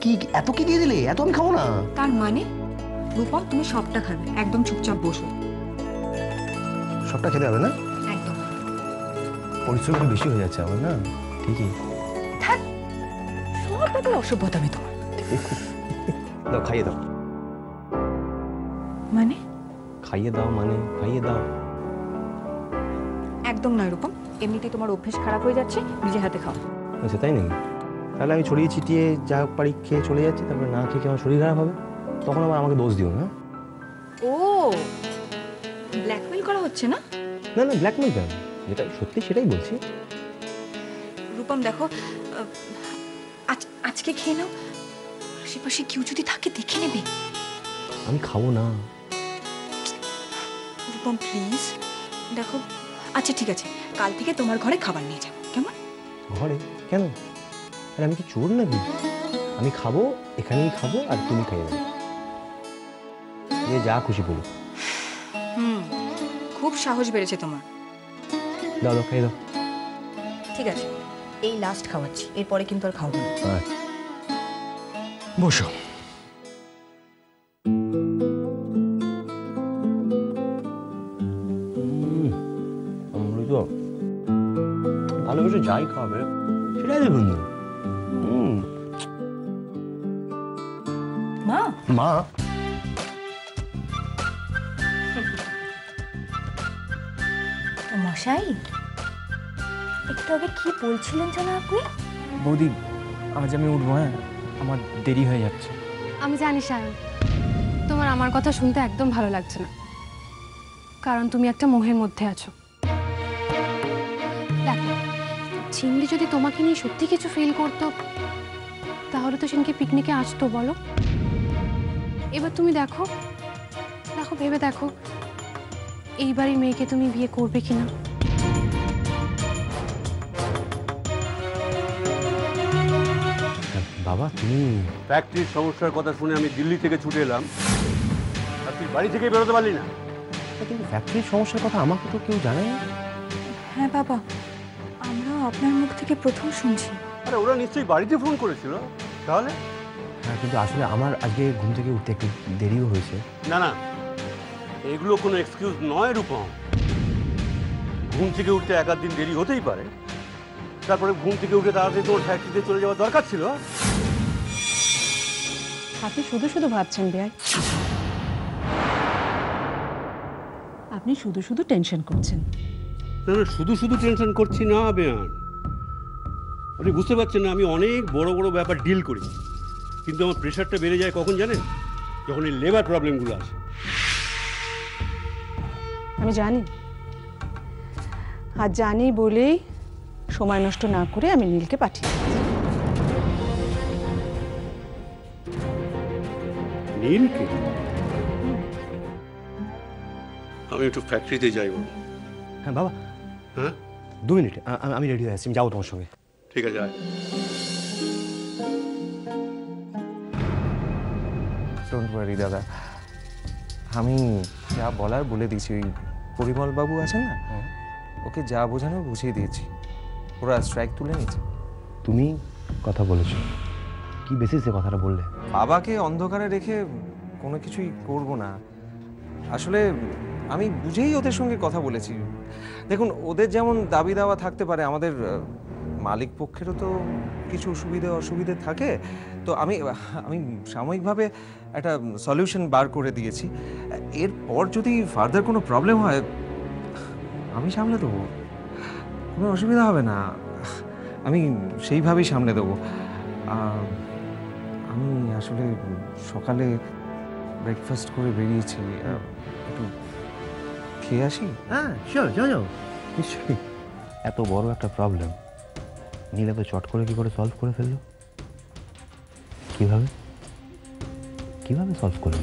কি এত কি দিয়ে দিলে? এত আমি খাবো না। তার মানে রূপম তুমি সবটা খাবে, একদম চুপচাপ বসো। সবটা খেতে হবে না? একদম। পরিশ্রম বেশি হয়ে যাচ্ছে আমার না। ঠিকই। থাক, সব ব্যাপার অসভ্যতা আমি তোমার। দাও, খাইয়ে দাও। মানে? খাইয়ে দাও মানে খাইয়ে দাও। একদম নয় রূপম, এমনিতেই তোমার অভ্যেস খারাপ হয়ে যাচ্ছে, নিজে হাতে খাও। আচ্ছা তাই নাকি? তাহলে আমি ছড়িয়ে ছিটিয়ে যা পারি খেয়ে চলে যাচ্ছি, তারপরে না খেয়ে আমার শরীর খারাপ হবে, তখন আবার আমাকে দোষ দিও না। ও ব্ল্যাকমেল করা হচ্ছে না? না না, ব্ল্যাকমেল কেন, যেটা সত্যি সেটাই বলছি। রূপম দেখো, আজকে খেয়ে নাও, আশেপাশে কেউ যদি থাকে দেখে নেবে। আমি খাবো না। রূপম প্লিজ দেখো, আচ্ছা ঠিক আছে, কাল থেকে তোমার ঘরে খাবার নিয়ে যাবো, কেমন? ঘরে কেন? আরে আমি কি চোর নাকি? আমি খাবো, এখানেই খাবো, আর তুমি খাইয়ে দেবে, যে যা খুশি বলো। খুব সাহস বেড়েছে তোমার। দাও দাও, খাইয়ে দাও। ঠিক আছে, এই লাস্ট খাওয়াচ্ছি, এরপরে কিন্তু আর খাওয়াবো না। বসো। অমৃত, ভালোবেসে যাই খাবে সেটাই দেখুন। মা মা, মশাই একটু আগে কি বলছিলেন যেন আপনি? বৌদি, আজ আমি উঠবো। হ্যাঁ, আমার দেরি হয়ে যাচ্ছে। আমি জানি সায়ন, তোমার আমার কথা শুনতে একদম ভালো লাগছে না, কারণ তুমি একটা মোহের মধ্যে আছো। দেখো, চিংড়ি যদি তোমাকে নিয়ে সত্যি কিছু ফিল করতো, তাহলে তো সেদিনকে পিকনিকে আসতো, বলো? এবার তুমি দেখো, ভেবে দেখো, এই বাড়ির মেয়েকে তুমি বিয়ে করবে কিনা। বাবা তুমি ফ্যাক্টরির সমস্যার কথা শুনে আমি দিল্লি থেকে ছুটে এলাম, আর তুই বাড়ি থেকে বেরোতে পারলি না? কিন্তু ফ্যাক্টরির সমস্যার কথা আমাকে তো কেউ জানায় না। হ্যাঁ বাবা, আমরাও আপনার মুখ থেকে প্রথম শুনছি। আরে ওরা নিশ্চয়ই বাড়িতে ফোন করেছিল তাহলে। হ্যাঁ, কিন্তু আসলে আমার আজকে ঘুম থেকে উঠতে একটু দেরিও হয়েছে। না না, এগুলো কোনো এক্সকিউজ নয় রূপম। ঘুম থেকে উঠতে এক আধ দিন দেরি হতেই পারে, তারপরে ঘুম থেকে উঠে তাড়াতাড়ি তোমার ফ্যাক্টরিতে চলে যাওয়ার দরকার ছিল। আপনি শুধু শুধু ভাবছেন বিয়াই, আপনি শুধু শুধু টেনশন করছেন। না না, শুধু শুধু টেনশন করছি না বেয়ান। আপনি বুঝতে পারছেন না, আমি অনেক বড় বড় ব্যাপার ডিল করি, কিন্তু আমার প্রেশারটা বেড়ে যায় কখন জানেন? যখন এই লেবার প্রবলেমগুলো আসে। আমি জানি, আর জানি বলেই সময় নষ্ট না করে আমি নীলকে পাঠিয়ে নীলকে? আমি একটু ফ্যাক্টরিতে যাই। হ্যাঁ বাবা, হ্যাঁ 2 মিনিট, আমি রেডি হয়ে আছি, আমি যাবো তোমার সঙ্গে। ঠিক আছে, আয়। ডোন্ট ওয়ারি দাদা, আমি যা বলার বলে দিয়েছি। ওই পরিমল বাবু আছেন না, ওকে যা বোঝানোর বুঝিয়ে দিয়েছি, ওরা স্ট্রাইক তুলে নিয়েছে। তুমি কথা বলেছো, কি বেসিসে কথাটা বললে? বাবাকে অন্ধকারে রেখে কোনো কিছুই করব না। আসলে আমি বুঝেই ওদের সঙ্গে কথা বলেছি। দেখুন, ওদের যেমন দাবি দাওয়া থাকতে পারে, আমাদের মালিক পক্ষেরও তো কিছু সুবিধে অসুবিধে থাকে। তো আমি সাময়িকভাবে একটা সলিউশন বার করে দিয়েছি। এরপর যদি ফার্দার কোনো প্রবলেম হয়, আমি সামলে দেবো, কোনো অসুবিধা হবে না। আমি সেইভাবেই সামলে দেবো। আমি আসলে সকালে ব্রেকফাস্ট করে বেরিয়েছি, একটু খেয়ে আসি। হ্যাঁ শিওর, যাও নিশ্চয়ই। এত বড় একটা প্রবলেম নীলা তো চট করে কি করে সলভ করে ফেললো? কিভাবে সলভ করলো?